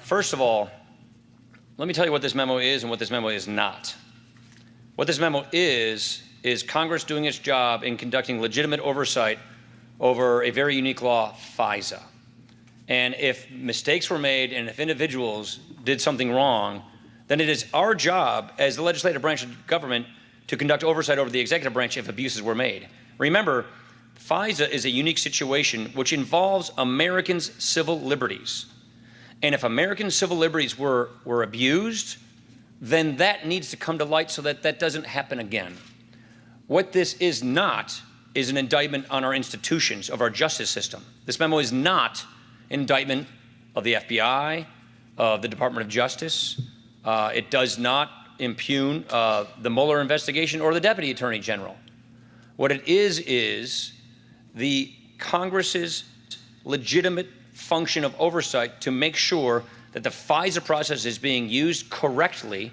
First of all, let me tell you what this memo is and what this memo is not. What this memo is Congress doing its job in conducting legitimate oversight over a very unique law, FISA. And if mistakes were made and if individuals did something wrong, then it is our job as the legislative branch of government to conduct oversight over the executive branch if abuses were made. Remember, FISA is a unique situation which involves Americans' civil liberties. And if American civil liberties were abused, then that needs to come to light so that that doesn't happen again. What this is not is an indictment on our institutions of our justice system. This memo is not an indictment of the FBI, of the Department of Justice. It does not impugn the Mueller investigation or the Deputy Attorney General. What it is the Congress's legitimate function of oversight to make sure that the FISA process is being used correctly,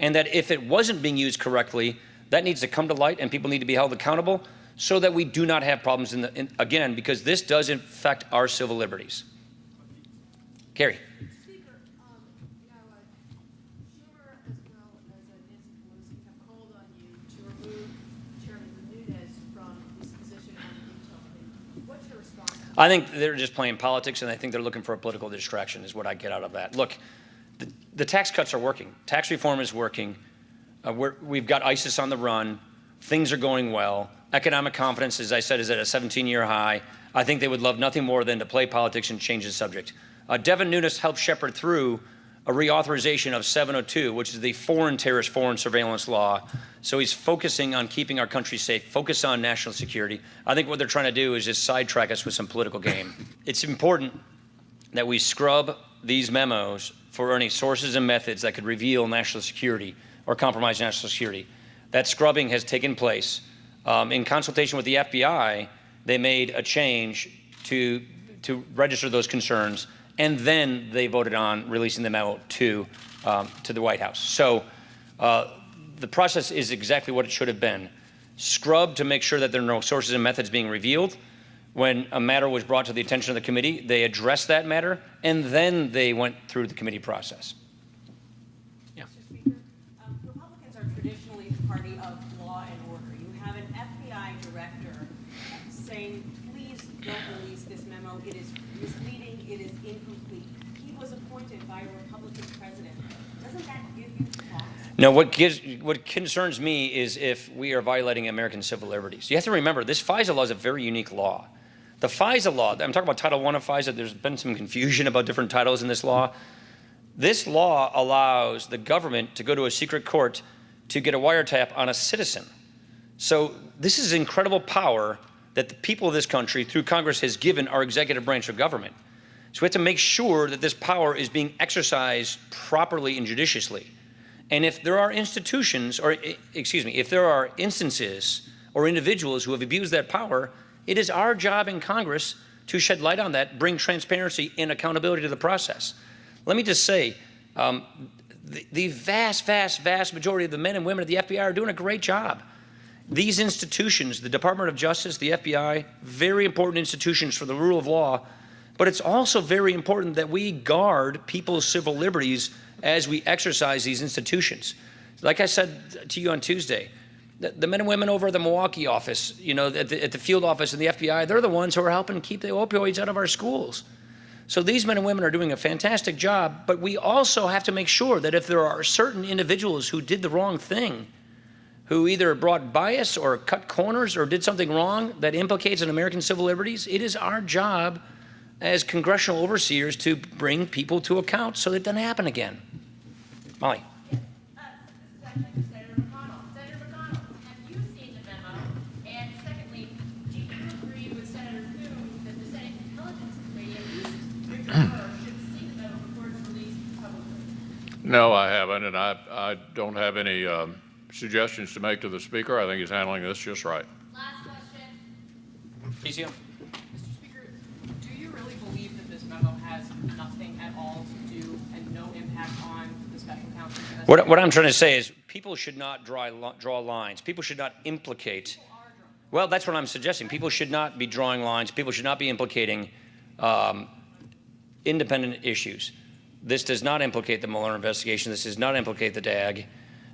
and that if it wasn't being used correctly, that needs to come to light and people need to be held accountable so that we do not have problems again, because this does affect our civil liberties. Carrie. Speaker, Schumer as well as Nancy Pelosi have called on you to remove Chairman Nunes from his position on the intel committee. What's your response? I think they're just playing politics, and I think they're looking for a political distraction is what I get out of that. Look, the tax cuts are working. Tax reform is working. We've got ISIS on the run. Things are going well. Economic confidence, as I said, is at a 17-year high. I think they would love nothing more than to play politics and change the subject. Devin Nunes helped shepherd through a reauthorization of 702, which is the foreign terrorist, foreign surveillance law. So he's focusing on keeping our country safe, focus on national security. I think what they're trying to do is just sidetrack us with some political game. It's important that we scrub these memos for any sources and methods that could reveal national security or compromise national security. That scrubbing has taken place. In consultation with the FBI, they made a change to register those concerns, and then they voted on releasing the memo to the White House. So the process is exactly what it should have been. Scrubbed to make sure that there are no sources and methods being revealed. When a matter was brought to the attention of the committee, they addressed that matter, and then they went through the committee process. Yeah. Mr. Speaker, Republicans are traditionally the party of law and order. You have an FBI director saying, please don't release this memo. It is misleading. It is incomplete. He was appointed by a Republican president. Doesn't that give you pause? No, what concerns me is if we are violating American civil liberties. You have to remember, this FISA law is a very unique law. The FISA law, I'm talking about Title I of FISA, there's been some confusion about different titles in this law. This law allows the government to go to a secret court to get a wiretap on a citizen. So this is incredible power that the people of this country, through Congress, has given our executive branch of government. So we have to make sure that this power is being exercised properly and judiciously. And if there are institutions, or excuse me, if there are instances or individuals who have abused that power, it is our job in Congress to shed light on that, bring transparency and accountability to the process. Let me just say, the vast majority of the men and women of the FBI are doing a great job. These institutions, the Department of Justice, the FBI, very important institutions for the rule of law, but it's also very important that we guard people's civil liberties as we exercise these institutions. Like I said to you on Tuesday, the men and women over at the Milwaukee office, you know, at the field office in the FBI, they're the ones who are helping keep the opioids out of our schools. So these men and women are doing a fantastic job, but we also have to make sure that if there are certain individuals who did the wrong thing, who either brought bias or cut corners or did something wrong that implicates in American civil liberties, it is our job as congressional overseers to bring people to account so that it doesn't happen again. Molly. Senator McConnell, have you seen the memo? And secondly, do you agree with Senator Nunes that the Senate Intelligence Committee, at least Richard Burr, should see the memo before it's released publicly? No, I haven't, and I don't have any suggestions to make to the Speaker. I think he's handling this just right. Last question. PCO. Mr. Speaker, do you really believe that this memo has nothing at all to do and no impact on the special counsel? What I'm trying to say is people should not draw lines. People should not implicate. Well, that's what I'm suggesting. People should not be drawing lines. People should not be implicating independent issues. This does not implicate the Mueller investigation. This does not implicate the DAG.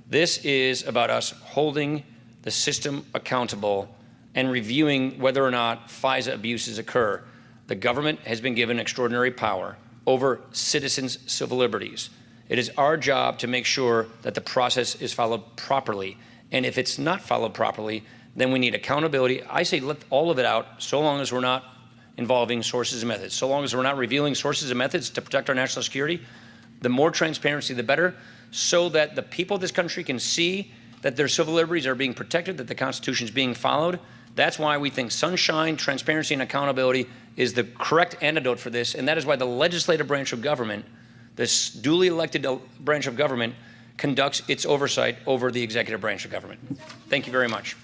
This is about us holding the system accountable and reviewing whether or not FISA abuses occur. The government has been given extraordinary power over citizens' civil liberties. It is our job to make sure that the process is followed properly. And if it's not followed properly, then we need accountability. I say let all of it out, so long as we're not involving sources and methods. So long as we're not revealing sources and methods to protect our national security, the more transparency, the better, so that the people of this country can see that their civil liberties are being protected, that the Constitution is being followed. That's why we think sunshine, transparency, and accountability is the correct antidote for this, and that is why the legislative branch of government, this duly elected branch of government, conducts its oversight over the executive branch of government. Thank you very much.